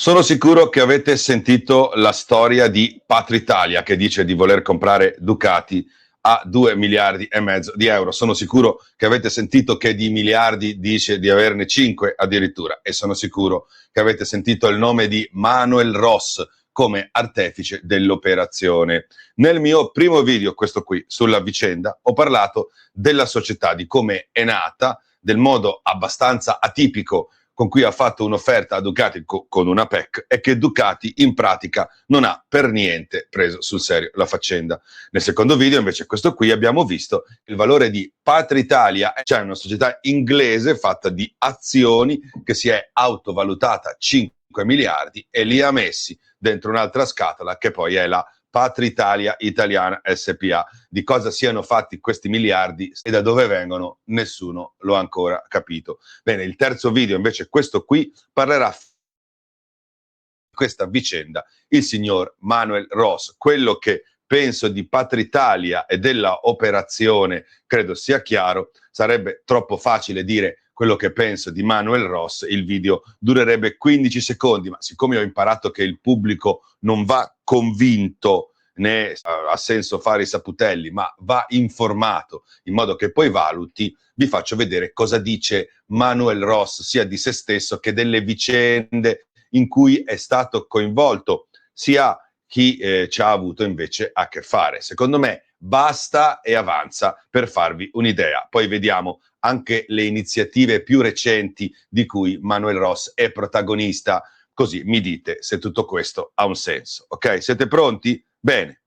Sono sicuro che avete sentito la storia di Patritalia che dice di voler comprare Ducati a 2 miliardi e mezzo di euro. Sono sicuro che avete sentito che di miliardi dice di averne 5 addirittura, e sono sicuro che avete sentito il nome di Manuel Ross come artefice dell'operazione. Nel mio primo video, questo qui, sulla vicenda, ho parlato della società, di come è nata, del modo abbastanza atipico con cui ha fatto un'offerta a Ducati con una PEC, e che Ducati in pratica non ha per niente preso sul serio la faccenda. Nel secondo video, invece, questo qui, abbiamo visto il valore di Patritalia, cioè una società inglese fatta di azioni che si è autovalutata 5 miliardi e li ha messi dentro un'altra scatola che poi è la Patritalia Italiana SPA. Di cosa siano fatti questi miliardi e da dove vengono, nessuno lo ha ancora capito. Bene, il terzo video, invece, questo qui, parlerà di questa vicenda il signor Manuel Ross. Quello che penso di Patritalia e della operazione credo sia chiaro. Sarebbe troppo facile dire quello che penso di Manuel Ross, il video durerebbe 15 secondi, ma siccome ho imparato che il pubblico non va convinto né ha senso fare i saputelli, ma va informato in modo che poi valuti, vi faccio vedere cosa dice Manuel Ross sia di se stesso che delle vicende in cui è stato coinvolto, sia chi ci ha avuto invece a che fare. Secondo me basta e avanza per farvi un'idea. Poi vediamo anche le iniziative più recenti di cui Manuel Ross è protagonista, così mi dite se tutto questo ha un senso. Ok, siete pronti? Bene,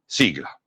sigla.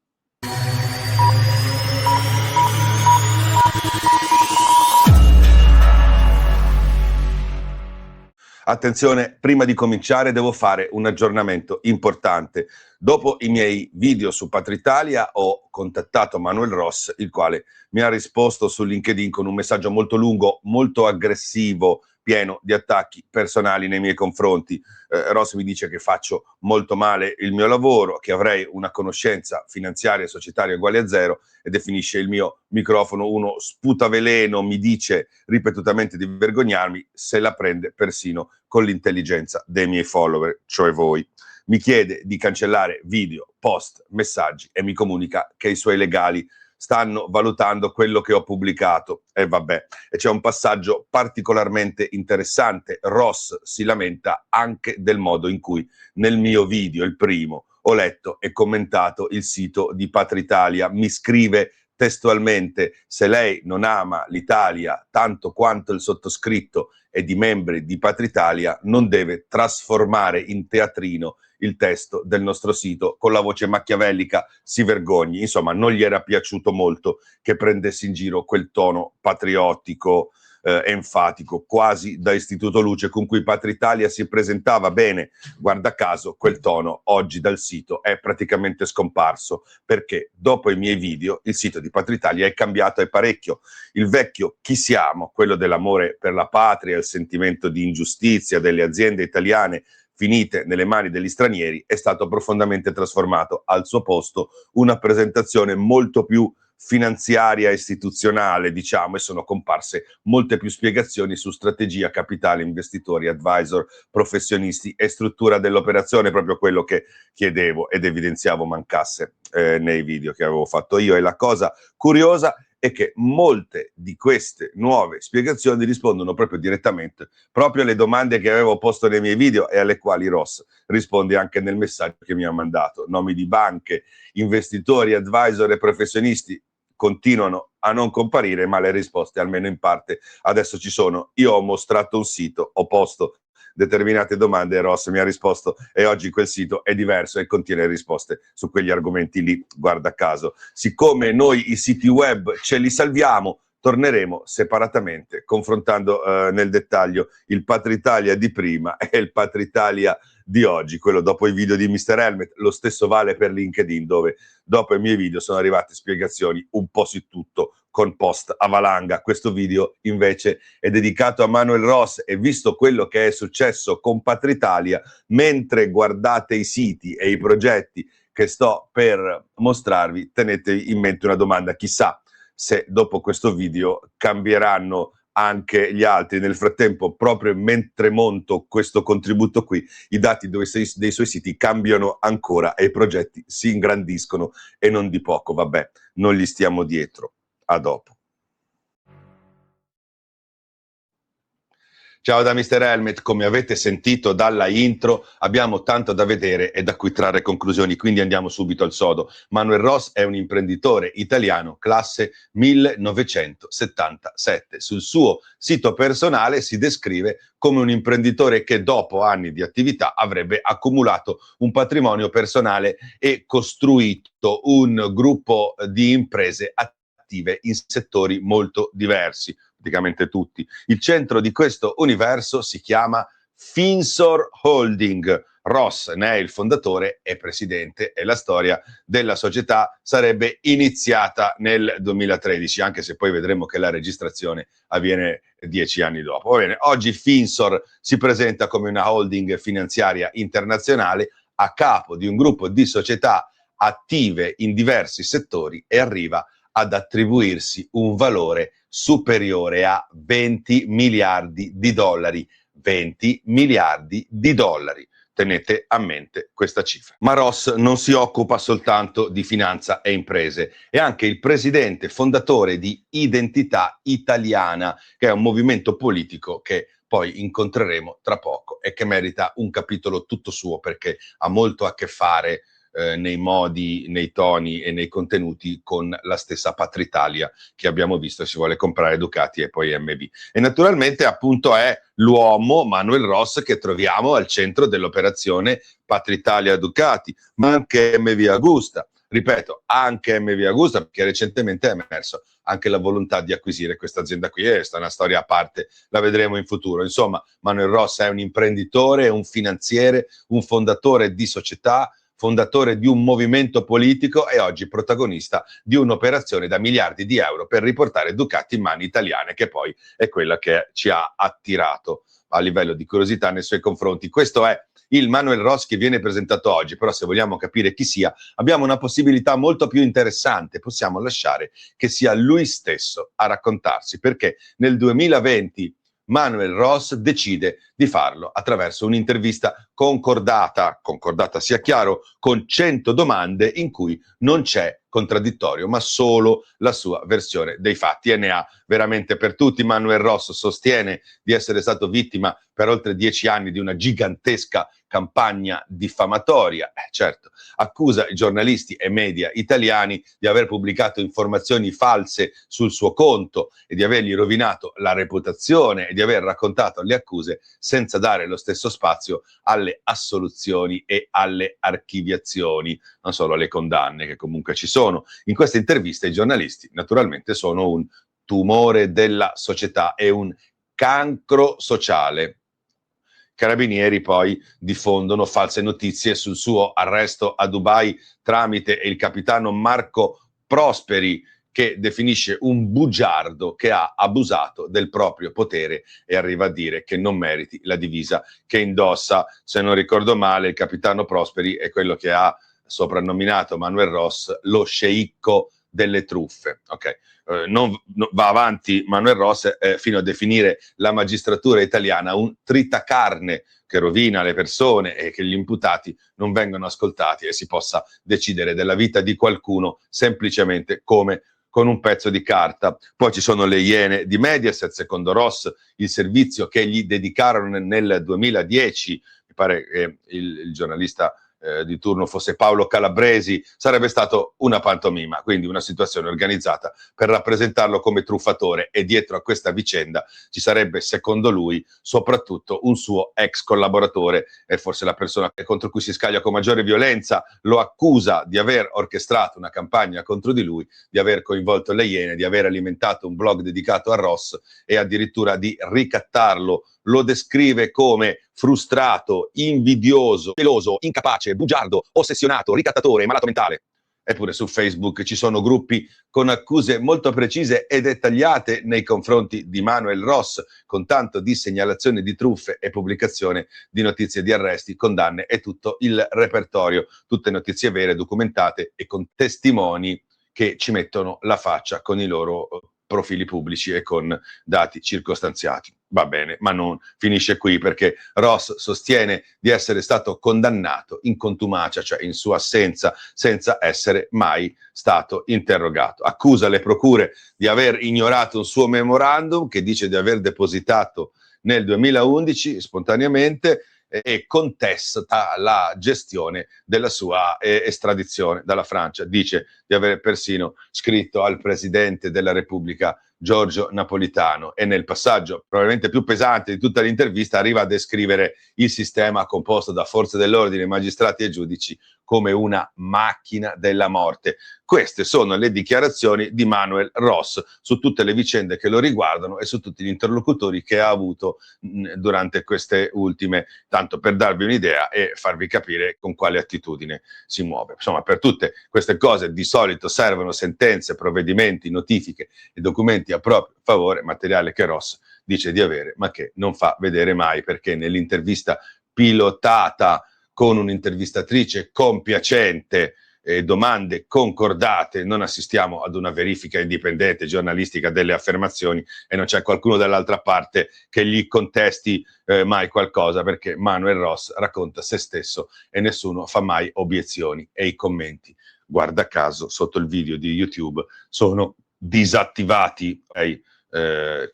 Attenzione, prima di cominciare devo fare un aggiornamento importante. Dopo i miei video su Patritalia ho contattato Manuel Ross, il quale mi ha risposto su LinkedIn con un messaggio molto lungo, molto aggressivo, pieno di attacchi personali nei miei confronti. Ross mi dice che faccio molto male il mio lavoro, che avrei una conoscenza finanziaria e societaria uguale a zero, e definisce il mio microfono uno sputaveleno. Mi dice ripetutamente di vergognarmi, se la prende persino con l'intelligenza dei miei follower, cioè voi. Mi chiede di cancellare video, post, messaggi e mi comunica che i suoi legali stanno valutando quello che ho pubblicato. E vabbè, e c'è un passaggio particolarmente interessante. Ross si lamenta anche del modo in cui nel mio video, il primo, ho letto e commentato il sito di Patritalia. Mi scrive testualmente: se lei non ama l'Italia tanto quanto il sottoscritto e di membri di Patritalia, non deve trasformare in teatrino il testo del nostro sito con la voce machiavellica, si vergogni. Insomma, non gli era piaciuto molto che prendessi in giro quel tono patriottico, enfatico, quasi da Istituto Luce, con cui Patritalia si presentava. Bene, guarda caso, quel tono oggi dal sito è praticamente scomparso, perché dopo i miei video il sito di Patritalia è cambiato e parecchio. Il vecchio chi siamo, quello dell'amore per la patria, il sentimento di ingiustizia delle aziende italiane finite nelle mani degli stranieri, è stato profondamente trasformato. Al suo posto una presentazione molto più finanziaria e istituzionale, diciamo, e sono comparse molte più spiegazioni su strategia, capitale, investitori, advisor, professionisti e struttura dell'operazione, proprio quello che chiedevo ed evidenziavo mancasse nei video che avevo fatto io. E la cosa curiosa è che molte di queste nuove spiegazioni rispondono proprio direttamente proprio alle domande che avevo posto nei miei video e alle quali Ross risponde anche nel messaggio che mi ha mandato. Nomi di banche, investitori, advisor e professionisti continuano a non comparire, ma le risposte, almeno in parte, adesso ci sono. Io ho mostrato un sito, ho posto determinate domande e Ross mi ha risposto, e oggi quel sito è diverso e contiene risposte su quegli argomenti lì, guarda caso. Siccome noi i siti web ce li salviamo, torneremo separatamente confrontando nel dettaglio il Patritalia di prima e il Patritalia di oggi, quello dopo i video di Mr. Helmet. Lo stesso vale per LinkedIn, dove dopo i miei video sono arrivate spiegazioni un po' su tutto con post a valanga. Questo video invece è dedicato a Manuel Ross, e visto quello che è successo con Patritalia, mentre guardate i siti e i progetti che sto per mostrarvi, tenete in mente una domanda: chissà se dopo questo video cambieranno anche gli altri. Nel frattempo, proprio mentre monto questo contributo qui, i dati dei suoi siti cambiano ancora e i progetti si ingrandiscono e non di poco. Vabbè, non gli stiamo dietro. A dopo. Ciao da Mr. Helmet, come avete sentito dalla intro abbiamo tanto da vedere e da cui trarre conclusioni, quindi andiamo subito al sodo. Manuel Ross è un imprenditore italiano classe 1977. Sul suo sito personale si descrive come un imprenditore che dopo anni di attività avrebbe accumulato un patrimonio personale e costruito un gruppo di imprese attive in settori molto diversi, praticamente tutti. Il centro di questo universo si chiama Finsor Holding. Ross ne è il fondatore e presidente e la storia della società sarebbe iniziata nel 2013, anche se poi vedremo che la registrazione avviene 10 anni dopo. Va bene, oggi Finsor si presenta come una holding finanziaria internazionale a capo di un gruppo di società attive in diversi settori e arriva ad attribuirsi un valore superiore a 20 miliardi di dollari. 20 miliardi di dollari. Tenete a mente questa cifra. Ma Ross non si occupa soltanto di finanza e imprese, è anche il presidente fondatore di Identità Italiana, che è un movimento politico che poi incontreremo tra poco e che merita un capitolo tutto suo perché ha molto a che fare nei modi, nei toni e nei contenuti con la stessa Patria Italia che abbiamo visto si vuole comprare Ducati e poi MV. E naturalmente appunto è l'uomo Manuel Ross che troviamo al centro dell'operazione Patria Italia Ducati, ma anche MV Agusta. Ripeto, anche MV Agusta, perché recentemente è emerso anche la volontà di acquisire questa azienda qui, e questa è una storia a parte, la vedremo in futuro. Insomma, Manuel Ross è un imprenditore, un finanziere, un fondatore di società, fondatore di un movimento politico e oggi protagonista di un'operazione da miliardi di euro per riportare Ducati in mani italiane, che poi è quella che ci ha attirato a livello di curiosità nei suoi confronti. Questo è il Manuel Ross che viene presentato oggi, però se vogliamo capire chi sia, abbiamo una possibilità molto più interessante, possiamo lasciare che sia lui stesso a raccontarsi, perché nel 2020 Manuel Ross decide di farlo attraverso un'intervista concordata sia chiaro, con 100 domande in cui non c'è contraddittorio, ma solo la sua versione dei fatti e ne ha veramente per tutti. Manuel Ross sostiene di essere stato vittima per oltre 10 anni di una gigantesca campagna diffamatoria. Certo, accusa i giornalisti e media italiani di aver pubblicato informazioni false sul suo conto e di avergli rovinato la reputazione e di aver raccontato le accuse senza dare lo stesso spazio alle assoluzioni e alle archiviazioni, non solo alle condanne che comunque ci sono. In queste interviste i giornalisti naturalmente sono un tumore della società e un cancro sociale. Carabinieri poi diffondono false notizie sul suo arresto a Dubai tramite il capitano Marco Prosperi, che definisce un bugiardo che ha abusato del proprio potere e arriva a dire che non meriti la divisa che indossa. Se non ricordo male, il capitano Prosperi è quello che ha soprannominato Manuel Ross lo sceicco delle truffe. Ok, va avanti Manuel Ross fino a definire la magistratura italiana un tritacarne che rovina le persone e che gli imputati non vengano ascoltati e si possa decidere della vita di qualcuno semplicemente come con un pezzo di carta. Poi ci sono le Iene di Mediaset, secondo Ross il servizio che gli dedicarono nel 2010, mi pare che il giornalista di turno fosse Paolo Calabresi, sarebbe stato una pantomima, quindi una situazione organizzata per rappresentarlo come truffatore, e dietro a questa vicenda ci sarebbe, secondo lui, soprattutto un suo ex collaboratore e forse la persona contro cui si scaglia con maggiore violenza. Lo accusa di aver orchestrato una campagna contro di lui, di aver coinvolto le Iene, di aver alimentato un blog dedicato a Ross e addirittura di ricattarlo. Lo descrive come frustrato, invidioso, geloso, incapace, bugiardo, ossessionato, ricattatore, malato mentale. Eppure su Facebook ci sono gruppi con accuse molto precise e dettagliate nei confronti di Manuel Ross, con tanto di segnalazioni di truffe e pubblicazione di notizie di arresti, condanne e tutto il repertorio. Tutte notizie vere, documentate e con testimoni che ci mettono la faccia con i loro profili pubblici e con dati circostanziati. Va bene, ma non finisce qui, perché Ross sostiene di essere stato condannato in contumacia, cioè in sua assenza, senza essere mai stato interrogato. Accusa le procure di aver ignorato un suo memorandum che dice di aver depositato nel 2011 spontaneamente, e contesta la gestione della sua estradizione dalla Francia. Dice di aver persino scritto al presidente della Repubblica Giorgio Napolitano, e nel passaggio probabilmente più pesante di tutta l'intervista arriva a descrivere il sistema composto da forze dell'ordine, magistrati e giudici come una macchina della morte. Queste sono le dichiarazioni di Manuel Ross su tutte le vicende che lo riguardano e su tutti gli interlocutori che ha avuto durante queste ultime, tanto per darvi un'idea e farvi capire con quale attitudine si muove. Insomma, per tutte queste cose di solito servono sentenze, provvedimenti, notifiche e documenti a proprio favore, materiale che Ross dice di avere ma che non fa vedere mai, perché nell'intervista pilotata con un'intervistatrice compiacente, domande concordate, non assistiamo ad una verifica indipendente giornalistica delle affermazioni, e non c'è qualcuno dall'altra parte che gli contesti mai qualcosa, perché Manuel Ross racconta se stesso e nessuno fa mai obiezioni, e i commenti, guarda caso, sotto il video di YouTube sono disattivati.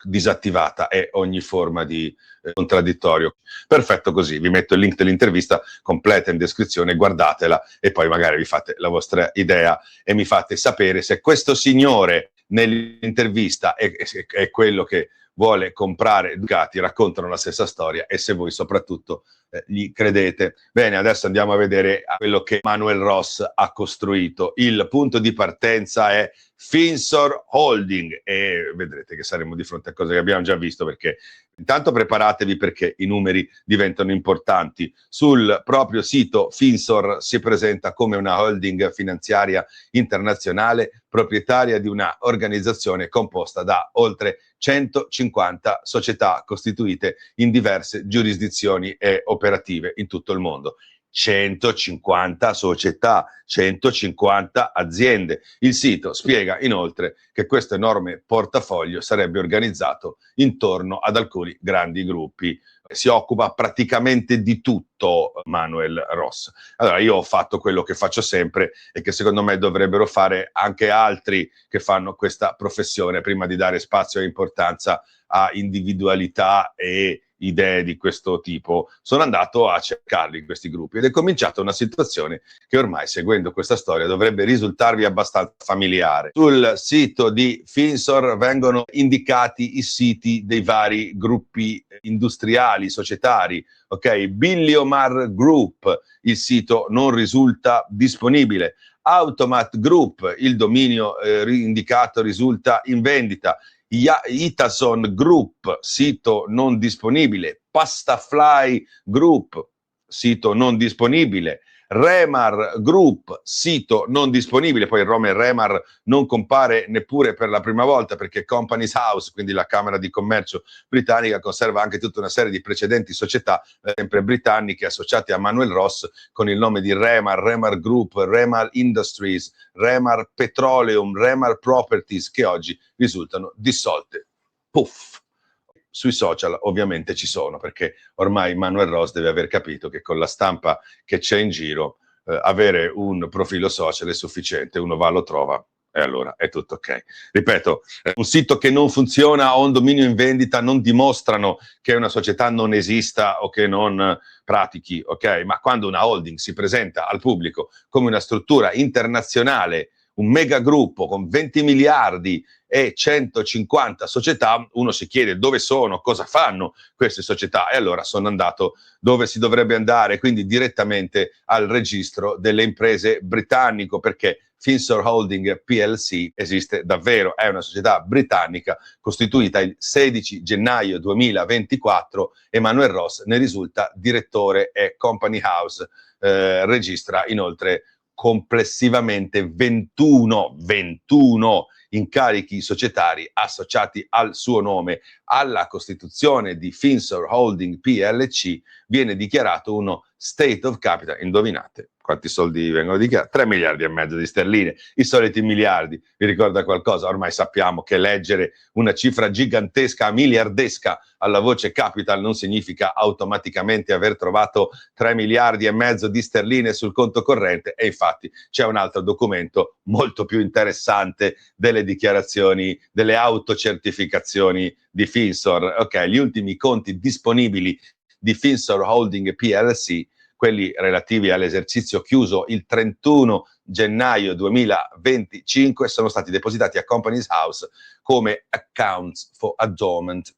Disattivata è ogni forma di contraddittorio. Perfetto, così vi metto il link dell'intervista completa in descrizione, guardatela e poi magari vi fate la vostra idea e mi fate sapere se questo signore nell'intervista è quello che vuole comprare Ducati, raccontano la stessa storia, e se voi soprattutto gli credete. Bene, adesso andiamo a vedere quello che Manuel Ross ha costruito. Il punto di partenza è Finsor Holding, e vedrete che saremo di fronte a cose che abbiamo già visto, perché intanto preparatevi, perché i numeri diventano importanti. Sul proprio sito Finsor si presenta come una holding finanziaria internazionale proprietaria di una organizzazione composta da oltre 150 società costituite in diverse giurisdizioni e operative in tutto il mondo. 150 società, 150 aziende. Il sito spiega inoltre che questo enorme portafoglio sarebbe organizzato intorno ad alcuni grandi gruppi. Si occupa praticamente di tutto Manuel Ross. Allora, io ho fatto quello che faccio sempre e che secondo me dovrebbero fare anche altri che fanno questa professione, prima di dare spazio e importanza a individualità e idee di questo tipo. Sono andato a cercarli in questi gruppi ed è cominciata una situazione che ormai, seguendo questa storia, dovrebbe risultarvi abbastanza familiare. Sul sito di Finsor vengono indicati i siti dei vari gruppi industriali, societari, ok? Billiomar Group, il sito non risulta disponibile. Automat Group, il dominio indicato risulta in vendita. Itason Group, sito non disponibile. Pastafly Group, sito non disponibile. Remar Group, sito non disponibile. Poi il nome Remar non compare neppure per la prima volta, perché Companies House, quindi la Camera di Commercio britannica, conserva anche tutta una serie di precedenti società sempre britanniche associate a Manuel Ross con il nome di Remar, Remar Group, Remar Industries, Remar Petroleum, Remar Properties, che oggi risultano dissolte. Puff! Sui social ovviamente ci sono, perché ormai Manuel Ross deve aver capito che con la stampa che c'è in giro avere un profilo social è sufficiente, uno va, lo trova e allora è tutto ok. Ripeto, un sito che non funziona o un dominio in vendita non dimostrano che una società non esista o che non pratichi, ok? Ma quando una holding si presenta al pubblico come una struttura internazionale, un megagruppo con 20 miliardi e 150 società, uno si chiede dove sono, cosa fanno queste società, e allora sono andato dove si dovrebbe andare, quindi direttamente al registro delle imprese britannico, perché Finsor Holding PLC esiste davvero, è una società britannica costituita il 16 gennaio 2024, Manuel Ross ne risulta direttore e Company House registra inoltre complessivamente 21 incarichi societari associati al suo nome. Alla costituzione di Finsor Holding PLC viene dichiarato uno state of capital, indovinate quanti soldi vengono dichiarati? 3 miliardi e mezzo di sterline, i soliti miliardi. Vi ricorda qualcosa? Ormai sappiamo che leggere una cifra gigantesca, miliardesca alla voce Capital non significa automaticamente aver trovato 3 miliardi e mezzo di sterline sul conto corrente, e infatti c'è un altro documento molto più interessante delle dichiarazioni, delle autocertificazioni di Finsor. Ok, gli ultimi conti disponibili di Finsor Holding PLC, quelli relativi all'esercizio chiuso il 31 gennaio 2025, sono stati depositati a Companies House come Accounts for a Dormant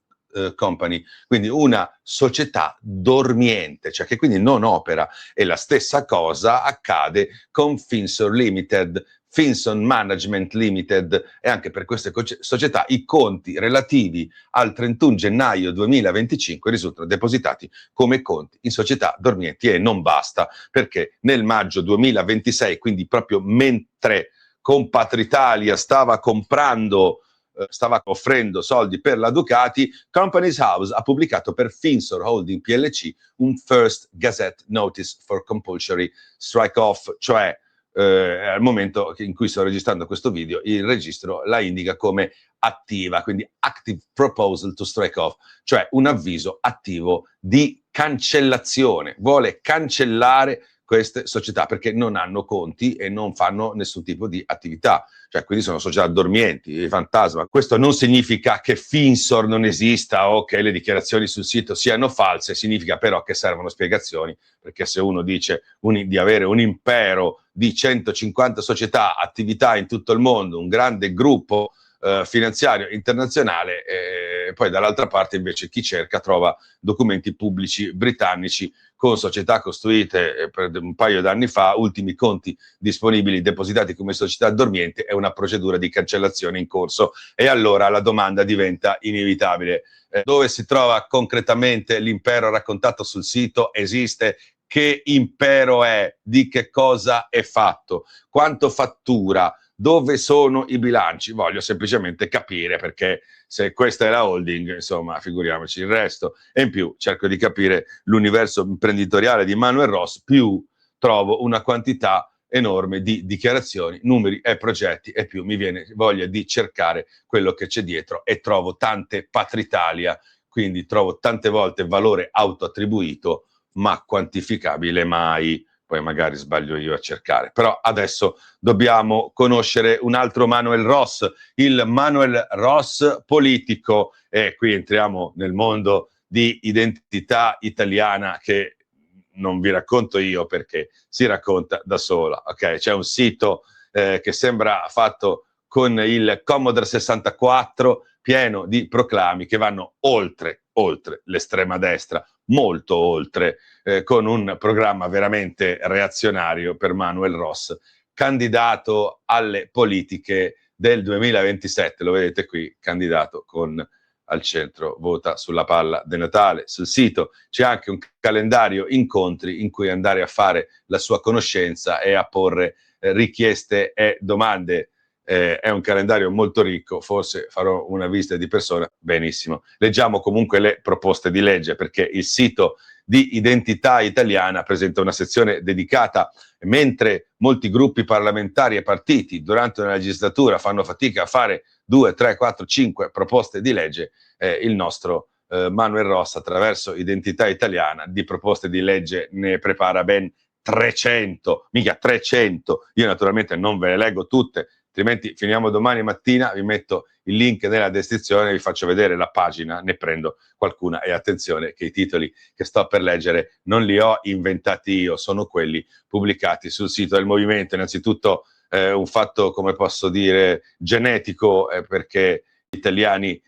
Company, quindi una società dormiente, cioè che quindi non opera. E la stessa cosa accade con Finsor Limited, Finson Management Limited, e anche per queste società i conti relativi al 31 gennaio 2025 risultano depositati come conti in società dormienti. E non basta, perché nel maggio 2026, quindi proprio mentre Compatritalia stava offrendo soldi per la Ducati, Companies House ha pubblicato per Finsor Holding PLC un First Gazette Notice for Compulsory Strike Off, cioè al momento in cui sto registrando questo video il registro la indica come attiva, quindi Active Proposal to Strike Off, cioè un avviso attivo di cancellazione. Vuole cancellare queste società perché non hanno conti e non fanno nessun tipo di attività, cioè quindi sono società dormienti, fantasma. Questo non significa che Finsor non esista o che le dichiarazioni sul sito siano false, significa però che servono spiegazioni, perché se uno dice di avere un impero di 150 società, attività in tutto il mondo, un grande gruppo finanziario internazionale, poi dall'altra parte invece chi cerca trova documenti pubblici britannici con società costruite per un paio d'anni fa, ultimi conti disponibili depositati come società dormiente e una procedura di cancellazione in corso, e allora la domanda diventa inevitabile. Dove si trova concretamente l'impero raccontato sul sito? Esiste? Che impero è? Di che cosa è fatto? Quanto fattura? Dove sono i bilanci? Voglio semplicemente capire, perché se questa è la holding, insomma, figuriamoci il resto. E in più cerco di capire l'universo imprenditoriale di Manuel Ross, più trovo una quantità enorme di dichiarazioni, numeri e progetti, e più mi viene voglia di cercare quello che c'è dietro, e trovo tante Patritalia, quindi trovo tante volte valore autoattribuito, ma quantificabile mai. Poi magari sbaglio io a cercare. Però adesso dobbiamo conoscere un altro Manuel Ross, il Manuel Ross politico, e qui entriamo nel mondo di identità italiana che non vi racconto io perché si racconta da sola. Okay? C'è un sito che sembra fatto con il Commodore 64, pieno di proclami che vanno oltre l'estrema destra, molto oltre, con un programma veramente reazionario per Manuel Ross, candidato alle politiche del 2027, lo vedete qui, candidato con al centro vota sulla palla de Natale. Sul sito c'è anche un calendario incontri in cui andare a fare la sua conoscenza e a porre richieste e domande. È un calendario molto ricco, forse farò una visita di persona. Benissimo. Leggiamo comunque le proposte di legge, perché il sito di Identità Italiana presenta una sezione dedicata, mentre molti gruppi parlamentari e partiti durante una legislatura fanno fatica a fare 2, 3, 4, 5 proposte di legge, il nostro Manuel Ross, attraverso Identità Italiana, di proposte di legge ne prepara ben 300, mica 300. Io naturalmente non ve le leggo tutte, altrimenti finiamo domani mattina, vi metto il link nella descrizione, vi faccio vedere la pagina, ne prendo qualcuna, e attenzione che i titoli che sto per leggere non li ho inventati io, sono quelli pubblicati sul sito del Movimento. Innanzitutto un fatto, come posso dire, genetico, perché gli italiani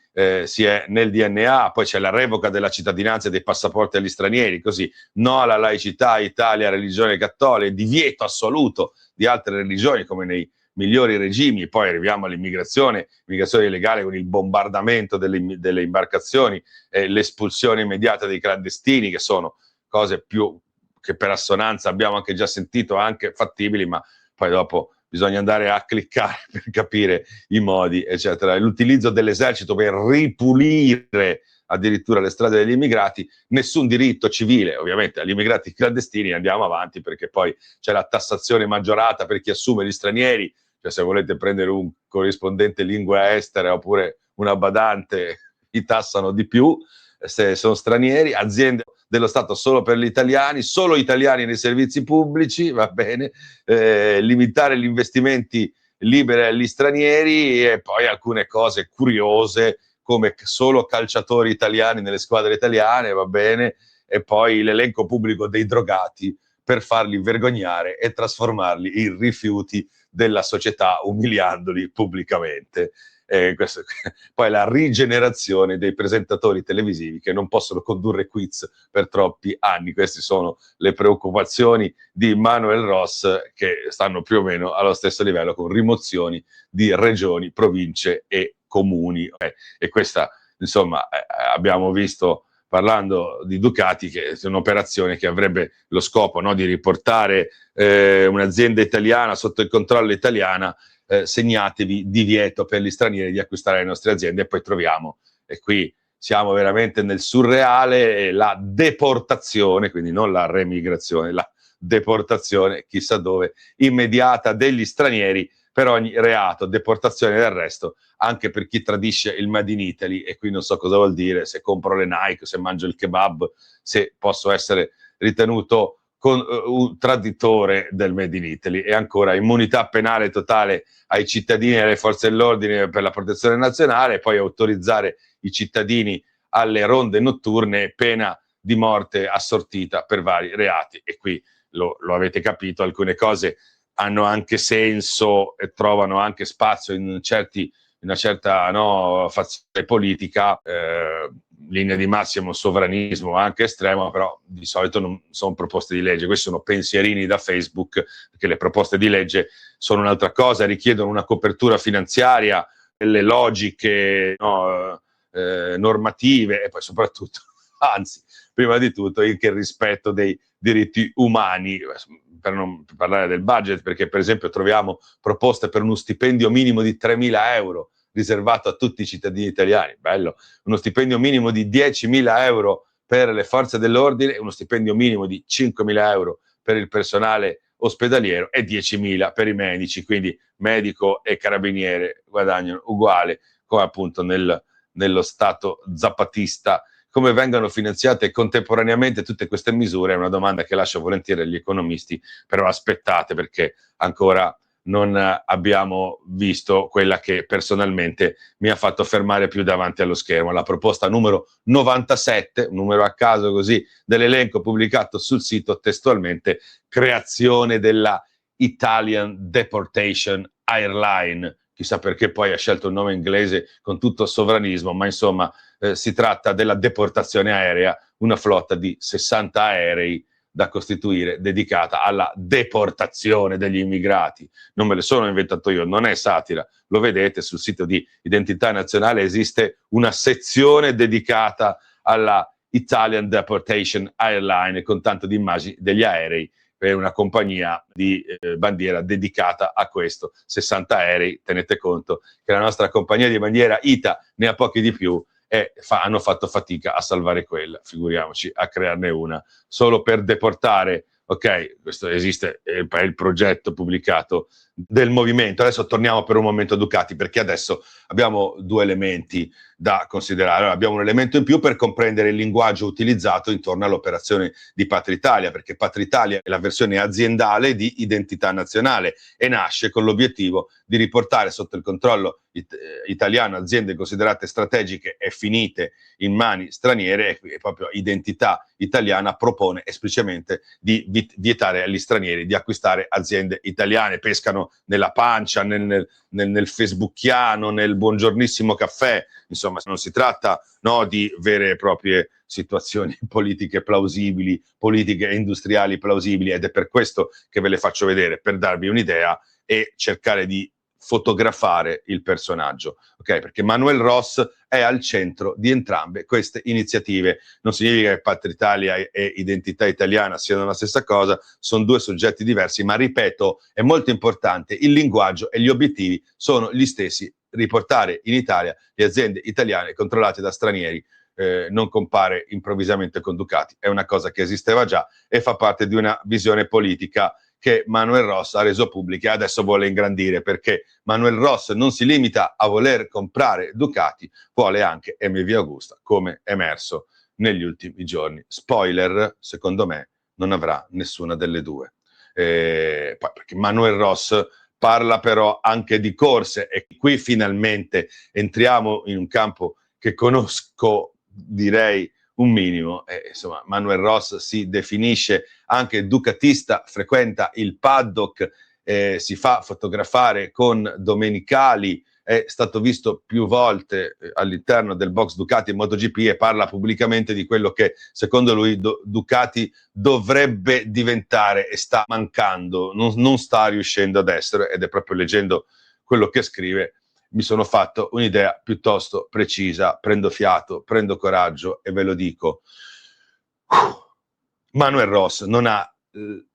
si è nel DNA, poi c'è la revoca della cittadinanza e dei passaporti agli stranieri, così no alla laicità, Italia, religione cattolica, divieto assoluto di altre religioni come nei migliori regimi. Poi arriviamo all'immigrazione, immigrazione illegale con il bombardamento delle imbarcazioni, l'espulsione immediata dei clandestini, che sono cose più che per assonanza abbiamo anche già sentito, anche fattibili, ma poi dopo bisogna andare a cliccare per capire i modi, eccetera. L'utilizzo dell'esercito per ripulire addirittura le strade degli immigrati, nessun diritto civile ovviamente agli immigrati clandestini, andiamo avanti perché poi c'è la tassazione maggiorata per chi assume gli stranieri, cioè se volete prendere un corrispondente lingua estera oppure una badante vi tassano di più se sono stranieri, aziende dello Stato solo per gli italiani, solo italiani nei servizi pubblici, va bene, limitare gli investimenti liberi agli stranieri e poi alcune cose curiose come solo calciatori italiani nelle squadre italiane, va bene, e poi l'elenco pubblico dei drogati per farli vergognare e trasformarli in rifiuti della società umiliandoli pubblicamente. Poi la rigenerazione dei presentatori televisivi che non possono condurre quiz per troppi anni. Queste sono le preoccupazioni di Manuel Ross, che stanno più o meno allo stesso livello, con rimozioni di regioni, province e comuni. E questa, insomma, abbiamo visto, parlando di Ducati, che è un'operazione che avrebbe lo scopo, no, di riportare un'azienda italiana sotto il controllo italiano. Segnatevi divieto per gli stranieri di acquistare le nostre aziende, e poi troviamo, e qui siamo veramente nel surreale, la deportazione, quindi non la remigrazione, la deportazione, chissà dove, immediata degli stranieri per ogni reato, deportazione del resto, anche per chi tradisce il Made in Italy, e qui non so cosa vuol dire, se compro le Nike, se mangio il kebab, se posso essere ritenuto un traditore del Made in Italy. E ancora immunità penale totale ai cittadini e alle forze dell'ordine per la protezione nazionale, e poi autorizzare i cittadini alle ronde notturne, pena di morte assortita per vari reati. E qui lo avete capito, alcune cose hanno anche senso e trovano anche spazio in una certa, no, fazione politica, linea di massimo sovranismo anche estremo, però di solito non sono proposte di legge. Questi sono pensierini da Facebook, perché le proposte di legge sono un'altra cosa, richiedono una copertura finanziaria, delle logiche, no, normative, e poi soprattutto, anzi, prima di tutto, anche il rispetto dei diritti umani, per non parlare del budget, perché per esempio troviamo proposte per uno stipendio minimo di 3.000 euro riservato a tutti i cittadini italiani, bello, uno stipendio minimo di 10.000 euro per le forze dell'ordine, uno stipendio minimo di 5.000 euro per il personale ospedaliero e 10.000 per i medici, quindi medico e carabiniere guadagnano uguale, come appunto nello Stato zapatista. Come vengono finanziate contemporaneamente tutte queste misure è una domanda che lascio volentieri agli economisti, però aspettate, perché ancora non abbiamo visto quella che personalmente mi ha fatto fermare più davanti allo schermo, la proposta numero 97, un numero a caso così, dell'elenco pubblicato sul sito, testualmente: creazione della Italian Deportation Airline. Chissà perché poi ha scelto il nome inglese con tutto il sovranismo, ma insomma si tratta della deportazione aerea, una flotta di 60 aerei da costituire dedicata alla deportazione degli immigrati. Non me le sono inventato io, non è satira, lo vedete sul sito di Identità Nazionale, esiste una sezione dedicata alla Italian Deportation Airline con tanto di immagini degli aerei per una compagnia di bandiera dedicata a questo. 60 aerei, tenete conto che la nostra compagnia di bandiera ITA ne ha pochi di più, e hanno fatto fatica a salvare quella, figuriamoci a crearne una solo per deportare. Ok, questo esiste, è il progetto pubblicato del movimento. Adesso torniamo per un momento a Ducati, perché adesso abbiamo due elementi da considerare. Allora, abbiamo un elemento in più per comprendere il linguaggio utilizzato intorno all'operazione di Patria Italia, perché Patria Italia è la versione aziendale di Identità Nazionale e nasce con l'obiettivo di riportare sotto il controllo italiano aziende considerate strategiche e finite in mani straniere, e proprio Identità Italiana propone esplicitamente di vietare agli stranieri di acquistare aziende italiane. Pescano nella pancia, nel facebookiano, nel buongiornissimo caffè. Insomma, non si tratta, no, di vere e proprie situazioni politiche plausibili, politiche e industriali plausibili, ed è per questo che ve le faccio vedere, per darvi un'idea e cercare di fotografare il personaggio, ok? Perché Manuel Ross è al centro di entrambe queste iniziative. Non significa che Patria Italia e Identità Italiana siano la stessa cosa, sono due soggetti diversi, ma ripeto, è molto importante, il linguaggio e gli obiettivi sono gli stessi. Riportare in Italia le aziende italiane controllate da stranieri non compare improvvisamente con Ducati, è una cosa che esisteva già e fa parte di una visione politica che Manuel Ross ha reso pubblica e adesso vuole ingrandire, perché Manuel Ross non si limita a voler comprare Ducati, vuole anche MV Agusta, come emerso negli ultimi giorni. Spoiler, secondo me non avrà nessuna delle due. Poi perché Manuel Ross parla però anche di corse e qui finalmente entriamo in un campo che conosco, direi, un minimo. Insomma, Manuel Ross si definisce anche ducatista, frequenta il paddock, si fa fotografare con domenicali, è stato visto più volte all'interno del box Ducati in MotoGP e parla pubblicamente di quello che secondo lui Ducati dovrebbe diventare e sta mancando, non sta riuscendo ad essere, ed è proprio leggendo quello che scrive mi sono fatto un'idea piuttosto precisa, prendo fiato, prendo coraggio e ve lo dico. Manuel Ross non ha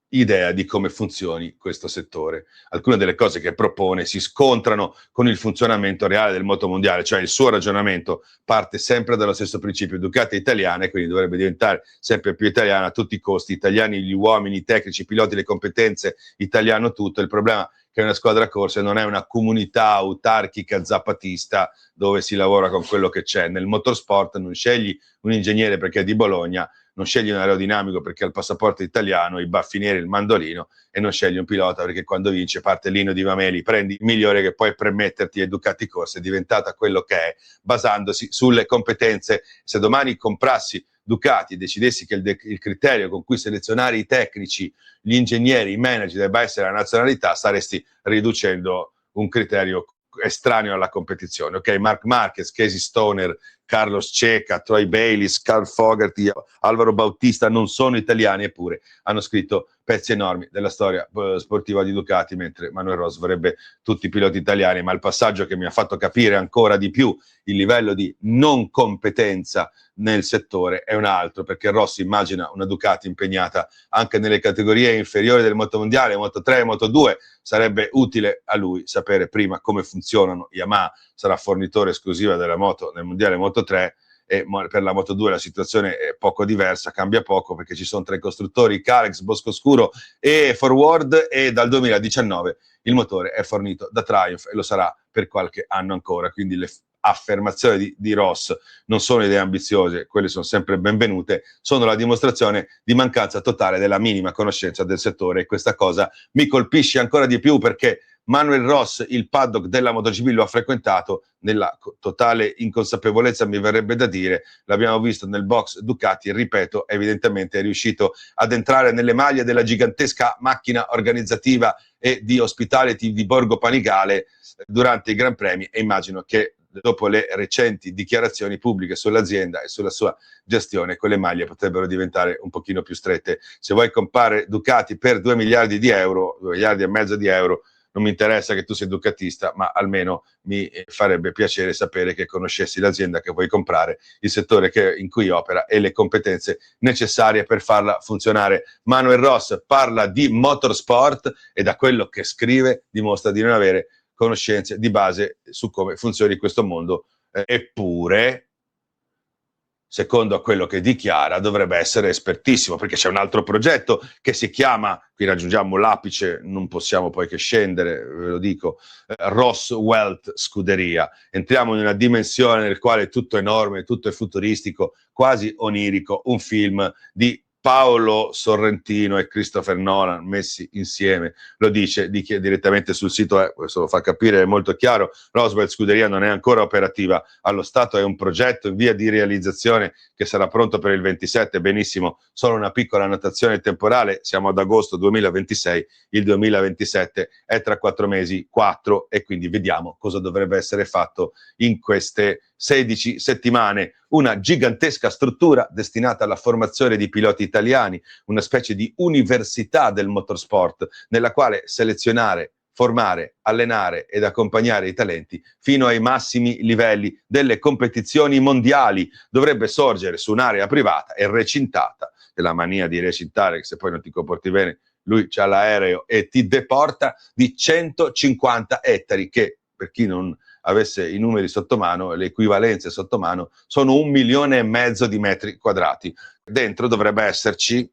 idea di come funzioni questo settore. Alcune delle cose che propone si scontrano con il funzionamento reale del motomondiale, cioè il suo ragionamento parte sempre dallo stesso principio: Ducati italiana, e quindi dovrebbe diventare sempre più italiana a tutti i costi, italiani gli uomini, i tecnici, i piloti, le competenze, italiano tutto. Il problema è che una squadra corse non è una comunità autarchica zapatista dove si lavora con quello che c'è. Nel motorsport non scegli un ingegnere perché è di Bologna, non scegli un aerodinamico perché ha il passaporto italiano, i baffinieri, il mandolino, e non scegli un pilota perché quando vince parte Lino Di Mameli, prendi il migliore che puoi permetterti e Ducati Corse è diventata quello che è, basandosi sulle competenze. Se domani comprassi Ducati e decidessi che il criterio con cui selezionare i tecnici, gli ingegneri, i manager debba essere la nazionalità, staresti riducendo un criterio estraneo alla competizione. Ok, Marc Marquez, Casey Stoner, Carlos Checa, Troy Bayliss, Carl Fogarty, Alvaro Bautista non sono italiani, eppure hanno scritto pezzi enormi della storia sportiva di Ducati, mentre Manuel Ross vorrebbe tutti i piloti italiani. Ma il passaggio che mi ha fatto capire ancora di più il livello di non competenza nel settore è un altro, perché Ross immagina una Ducati impegnata anche nelle categorie inferiori del motomondiale, Moto 3 e Moto 2. Sarebbe utile a lui sapere prima come funzionano. Yamaha sarà fornitore esclusiva della moto nel mondiale Moto 3, e per la Moto 2 la situazione è poco diversa, cambia poco perché ci sono 3 costruttori, Calex, Boscoscuro e Forward, e dal 2019 il motore è fornito da Triumph e lo sarà per qualche anno ancora. Quindi le affermazioni di Ross non sono idee ambiziose, quelle sono sempre benvenute, sono la dimostrazione di mancanza totale della minima conoscenza del settore, e questa cosa mi colpisce ancora di più perché Manuel Ross il paddock della MotoGP lo ha frequentato nella totale inconsapevolezza, mi verrebbe da dire. L'abbiamo visto nel box Ducati, ripeto, evidentemente è riuscito ad entrare nelle maglie della gigantesca macchina organizzativa e di hospitality di Borgo Panigale durante i Gran Premi, e immagino che dopo le recenti dichiarazioni pubbliche sull'azienda e sulla sua gestione, quelle maglie potrebbero diventare un pochino più strette. Se vuoi comprare Ducati per 2 miliardi di euro, 2 miliardi e mezzo di euro, non mi interessa che tu sei ducatista, ma almeno mi farebbe piacere sapere che conoscessi l'azienda che vuoi comprare, il settore in cui opera e le competenze necessarie per farla funzionare. Manuel Ross parla di motorsport e da quello che scrive dimostra di non avere conoscenze di base su come funzioni questo mondo, eppure secondo quello che dichiara dovrebbe essere espertissimo, perché c'è un altro progetto che si chiama, qui raggiungiamo l'apice, non possiamo poi che scendere, ve lo dico, Ross Wealth Scuderia. Entriamo in una dimensione nel quale tutto è enorme, tutto è futuristico, quasi onirico, un film di Paolo Sorrentino e Christopher Nolan messi insieme, lo dice direttamente sul sito, questo lo fa capire, è molto chiaro. Roswell Scuderia non è ancora operativa allo stato, è un progetto in via di realizzazione che sarà pronto per il 27, benissimo, solo una piccola annotazione temporale, siamo ad agosto 2026, il 2027 è tra 4 mesi, 4, e quindi vediamo cosa dovrebbe essere fatto in queste 16 settimane. Una gigantesca struttura destinata alla formazione di piloti italiani, una specie di università del motorsport nella quale selezionare, formare, allenare ed accompagnare i talenti fino ai massimi livelli delle competizioni mondiali. Dovrebbe sorgere su un'area privata e recintata, della mania di recintare, che se poi non ti comporti bene lui c'ha l'aereo e ti deporta, di 150 ettari, che per chi non avesse i numeri sotto mano, le equivalenze sotto mano, sono 1,5 milioni di metri quadrati. Dentro dovrebbe esserci,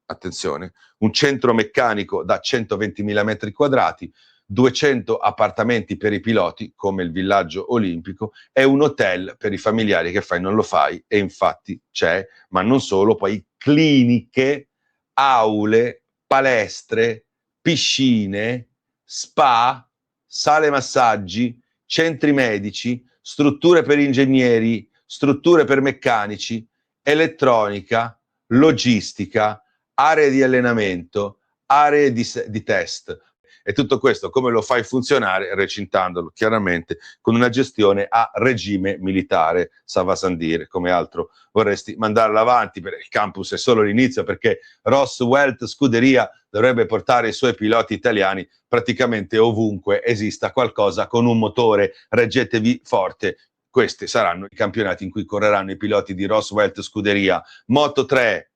attenzione, un centro meccanico da 120.000 metri quadrati, 200 appartamenti per i piloti, come il villaggio olimpico, e un hotel per i familiari, che fai non lo fai, e infatti c'è, ma non solo, poi cliniche, aule, palestre, piscine, spa, sale massaggi, centri medici, strutture per ingegneri, strutture per meccanici, elettronica, logistica, aree di allenamento, aree di test. E tutto questo come lo fai funzionare? Recintandolo chiaramente con una gestione a regime militare, ça va sans dire. Come altro vorresti mandarla avanti? Per il campus è solo l'inizio, perché Roswell Scuderia dovrebbe portare i suoi piloti italiani praticamente ovunque esista qualcosa con un motore. Reggetevi forte. Questi saranno i campionati in cui correranno i piloti di Roswell Scuderia. Moto 3,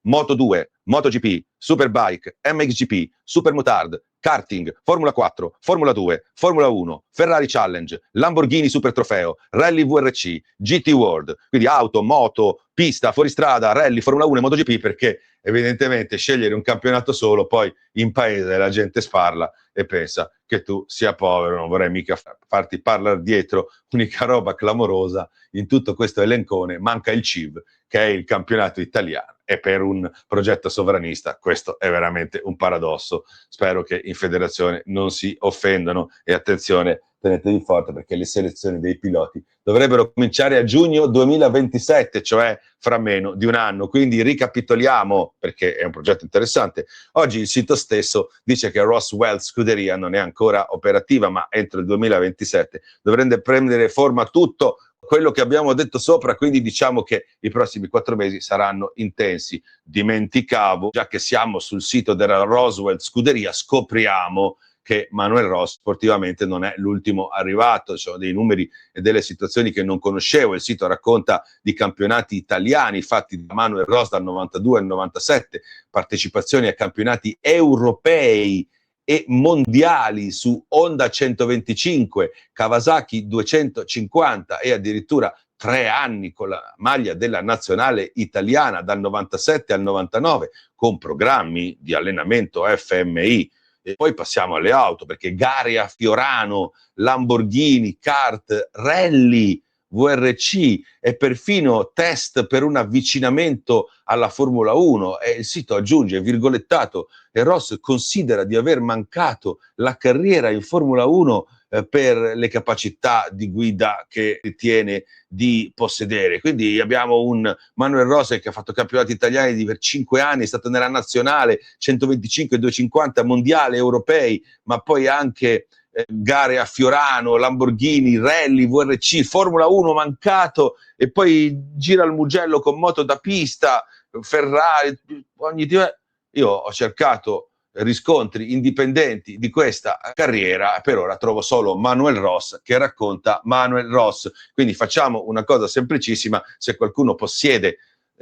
Moto 2, MotoGP, Superbike, MXGP, Supermotard, karting, Formula 4, Formula 2, Formula 1, Ferrari Challenge, Lamborghini Super Trofeo, Rally VRC, GT World, quindi auto, moto, pista, fuoristrada, rally, Formula 1 e MotoGP, perché evidentemente scegliere un campionato solo, poi in paese la gente sparla e pensa che tu sia povero. Non vorrei mica farti parlare dietro. Unica roba clamorosa in tutto questo elencone: manca il CIV, che è il campionato italiano, e per un progetto sovranista questo è veramente un paradosso. Spero che in federazione non si offendano, e attenzione, tenetevi forte, perché le selezioni dei piloti dovrebbero cominciare a giugno 2027, cioè fra meno di un anno. Quindi ricapitoliamo, perché è un progetto interessante. Oggi il sito stesso dice che Roswell Scuderia non è ancora operativa, ma entro il 2027 dovrebbe prendere forma tutto quello che abbiamo detto sopra, quindi diciamo che i prossimi 4 mesi saranno intensi. Dimenticavo, già che siamo sul sito della Roswell Scuderia, scopriamo che Manuel Ross sportivamente non è l'ultimo arrivato. Ci sono dei numeri e delle situazioni che non conoscevo. Il sito racconta di campionati italiani fatti da Manuel Ross dal 92 al 97, partecipazioni a campionati europei e mondiali su Honda 125, Kawasaki 250, e addirittura 3 anni con la maglia della nazionale italiana dal 97 al 99, con programmi di allenamento FMI. E poi passiamo alle auto, perché gare a Fiorano, Lamborghini, kart, rally, VRC e perfino test per un avvicinamento alla Formula 1. E il sito aggiunge, virgolettato, e Ross considera di aver mancato la carriera in Formula 1 per le capacità di guida che ritiene di possedere. Quindi abbiamo un Manuel Ross che ha fatto campionati italiani per 5 anni, è stato nella nazionale 125, 250, mondiale, europei, ma poi anche gare a Fiorano, Lamborghini, rally, VRC, Formula 1 mancato, e poi gira al Mugello con moto da pista, Ferrari, ogni tipo. Io ho cercato riscontri indipendenti di questa carriera, per ora trovo solo Manuel Ross che racconta Manuel Ross. Quindi facciamo una cosa semplicissima: se qualcuno possiede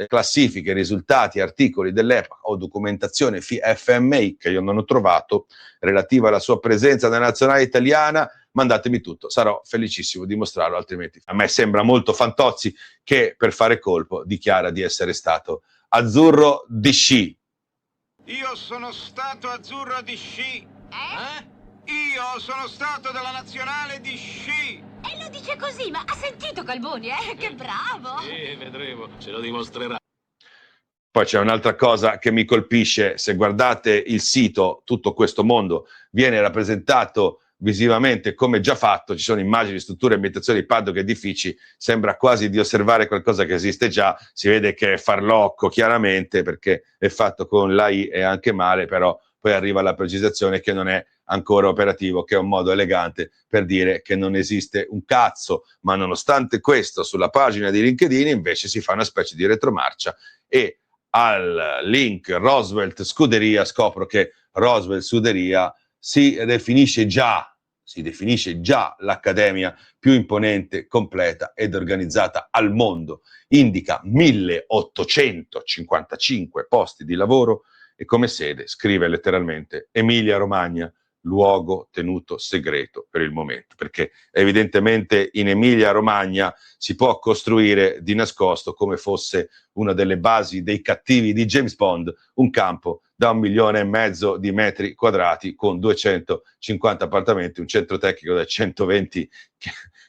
classifiche, risultati, articoli dell'epoca o documentazione FMI che io non ho trovato relativa alla sua presenza nella nazionale italiana, mandatemi tutto, sarò felicissimo di mostrarlo. Altrimenti a me sembra molto Fantozzi, che per fare colpo dichiara di essere stato azzurro di sci. Io sono stato azzurro di sci. Io sono stato della nazionale di sci. E lo dice così, ma ha sentito Calboni, Che bravo! Sì, vedremo, ce lo dimostrerà. Poi c'è un'altra cosa che mi colpisce: se guardate il sito, tutto questo mondo viene rappresentato visivamente come già fatto, ci sono immagini, strutture, ambientazioni, paddock, edifici, sembra quasi di osservare qualcosa che esiste già. Si vede che è farlocco chiaramente, perché è fatto con l'AI e anche male, però poi arriva la precisazione che non è ancora operativo, che è un modo elegante per dire che non esiste un cazzo. Ma nonostante questo, sulla pagina di LinkedIn invece si fa una specie di retromarcia, e al link Roswell Scuderia scopro che Roswell Scuderia si definisce già l'accademia più imponente, completa ed organizzata al mondo. Indica 1855 posti di lavoro e come sede scrive letteralmente Emilia-Romagna, luogo tenuto segreto per il momento, perché evidentemente in Emilia-Romagna si può costruire di nascosto, come fosse una delle basi dei cattivi di James Bond, un campo da 1,5 milioni di metri quadrati con 250 appartamenti, un centro tecnico da 120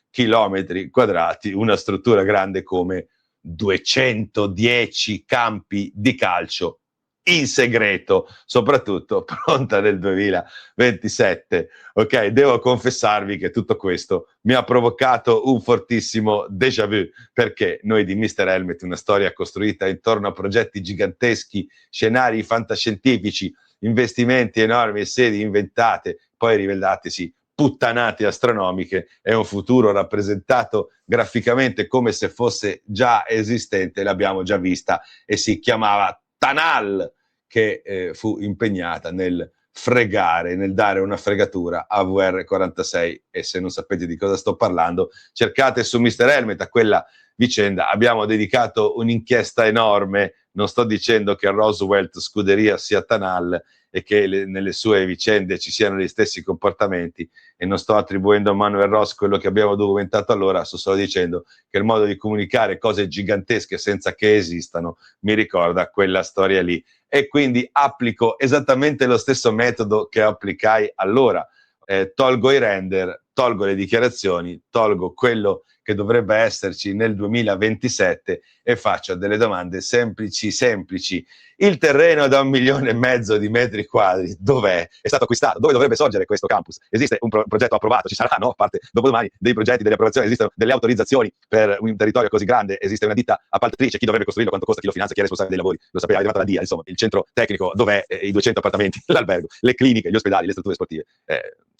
chilometri quadrati, una struttura grande come 210 campi di calcio in segreto, soprattutto pronta nel 2027. Ok, devo confessarvi che tutto questo mi ha provocato un fortissimo déjà vu, perché noi di Mr. Helmet, una storia costruita intorno a progetti giganteschi, scenari fantascientifici, investimenti enormi e sedi inventate, poi rivelatesi puttanate astronomiche, è un futuro rappresentato graficamente come se fosse già esistente, l'abbiamo già vista e si chiamava Tanal, che fu impegnata nel fregare, nel dare una fregatura a VR46, e se non sapete di cosa sto parlando, cercate su Mr. Helmet a quella vicenda. Abbiamo dedicato un'inchiesta enorme, non sto dicendo che Roswell Scuderia sia Tanal e che nelle sue vicende ci siano gli stessi comportamenti, e non sto attribuendo a Manuel Ross quello che abbiamo documentato allora, sto solo dicendo che il modo di comunicare cose gigantesche senza che esistano mi ricorda quella storia lì, e quindi applico esattamente lo stesso metodo che applicai allora. Tolgo i render, tolgo le dichiarazioni, tolgo quello che dovrebbe esserci nel 2027 e faccio delle domande semplici. Il terreno da 1,5 milioni di metri quadri, dov'è? È stato acquistato? Dove dovrebbe sorgere questo campus? Esiste un progetto approvato? Ci saranno, a parte dopodomani, dei progetti, delle approvazioni, esistono delle autorizzazioni per un territorio così grande, esiste una ditta appaltatrice, chi dovrebbe costruirlo, quanto costa, chi lo finanzia, chi è responsabile dei lavori, lo sapeva, è arrivata la DIA, insomma, il centro tecnico, dov'è? I 200 appartamenti, l'albergo, le cliniche, gli ospedali, le strutture sportive.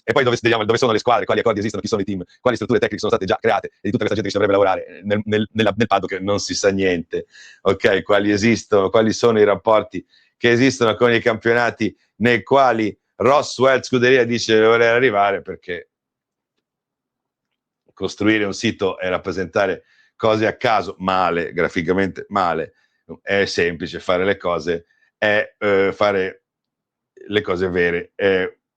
E poi dove sono le squadre, quali accordi esistono, chi sono i team, quali strutture tecniche sono state già create, e di tutta questa gente che ci dovrebbe lavorare nel paddock non si sa niente. Ok, quali sono i rapporti che esistono con i campionati nei quali Roswell Scuderia dice di voler arrivare, perché costruire un sito e rappresentare cose a caso male, graficamente male, è semplice, fare le cose è fare le cose vere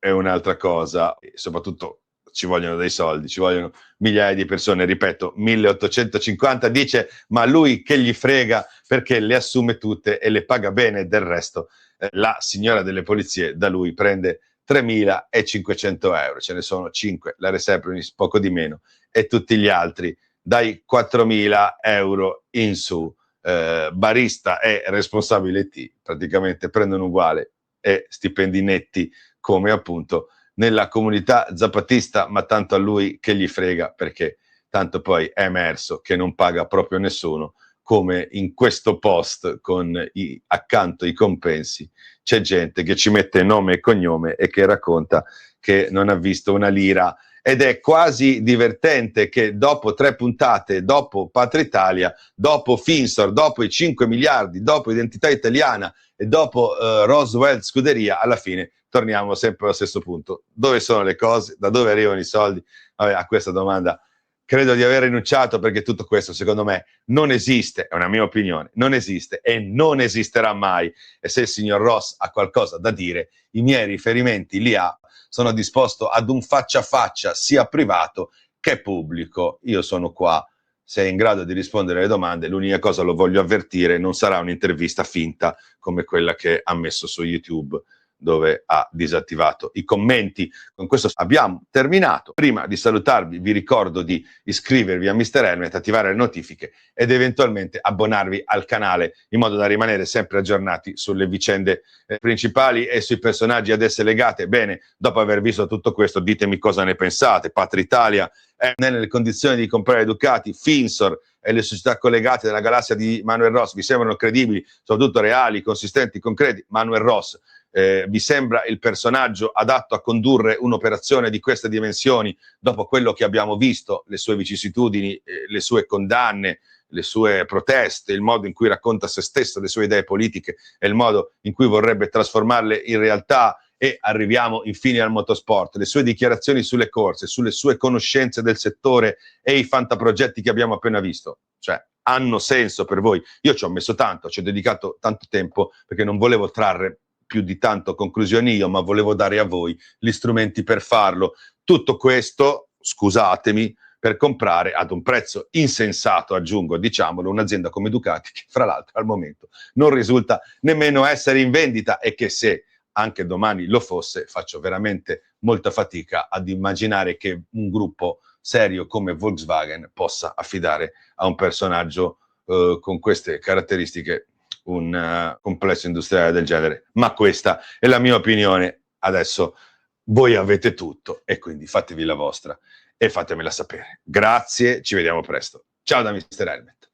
è un'altra cosa, e soprattutto ci vogliono dei soldi, ci vogliono migliaia di persone, ripeto, 1850, dice, ma lui che gli frega, perché le assume tutte e le paga bene, del resto la signora delle polizie da lui prende 3.500 euro, ce ne sono 5, la Receptionist poco di meno, e tutti gli altri dai 4.000 euro in su. Barista e responsabile T praticamente prendono uguale e stipendi netti, come appunto nella comunità zapatista, ma tanto a lui che gli frega, perché tanto poi è emerso che non paga proprio nessuno, come in questo post con accanto i compensi c'è gente che ci mette nome e cognome e che racconta che non ha visto una lira, ed è quasi divertente che dopo 3 puntate, dopo Patria Italia, dopo Finsor, dopo i 5 miliardi, dopo Identità Italiana e dopo Roswell Scuderia, alla fine torniamo sempre allo stesso punto. Dove sono le cose? Da dove arrivano i soldi? Vabbè, a questa domanda credo di aver rinunciato, perché tutto questo secondo me non esiste, è una mia opinione, non esiste e non esisterà mai. E se il signor Ross ha qualcosa da dire, i miei riferimenti li ha, sono disposto ad un faccia a faccia sia privato che pubblico. Io sono qua, se è in grado di rispondere alle domande. L'unica cosa, lo voglio avvertire, non sarà un'intervista finta come quella che ha messo su YouTube, dove ha disattivato i commenti. Con questo abbiamo terminato. Prima di salutarvi vi ricordo di iscrivervi a Mr. Helmet, attivare le notifiche ed eventualmente abbonarvi al canale, in modo da rimanere sempre aggiornati sulle vicende principali e sui personaggi ad esse legate. Bene, dopo aver visto tutto questo, ditemi cosa ne pensate. Patria Italia è nelle condizioni di comprare Ducati, Finsor e le società collegate della galassia di Manuel Ross vi sembrano credibili, soprattutto reali, consistenti, concreti? Manuel Ross vi sembra il personaggio adatto a condurre un'operazione di queste dimensioni, dopo quello che abbiamo visto, le sue vicissitudini, le sue condanne, le sue proteste, il modo in cui racconta se stesso, le sue idee politiche e il modo in cui vorrebbe trasformarle in realtà, E arriviamo infine al motorsport, le sue dichiarazioni sulle corse, sulle sue conoscenze del settore e i fantaprogetti che abbiamo appena visto, cioè hanno senso per voi? Io ci ho messo tanto, ci ho dedicato tanto tempo perché non volevo trarre più di tanto conclusioni io, ma volevo dare a voi gli strumenti per farlo. Tutto questo, scusatemi, per comprare ad un prezzo insensato, aggiungo, diciamolo, un'azienda come Ducati, che fra l'altro al momento non risulta nemmeno essere in vendita e che se anche domani lo fosse, faccio veramente molta fatica ad immaginare che un gruppo serio come Volkswagen possa affidare a un personaggio con queste caratteristiche un complesso industriale del genere. Ma questa è la mia opinione. Adesso voi avete tutto e quindi fatevi la vostra e fatemela sapere. Grazie, ci vediamo presto. Ciao da Mr. Helmet.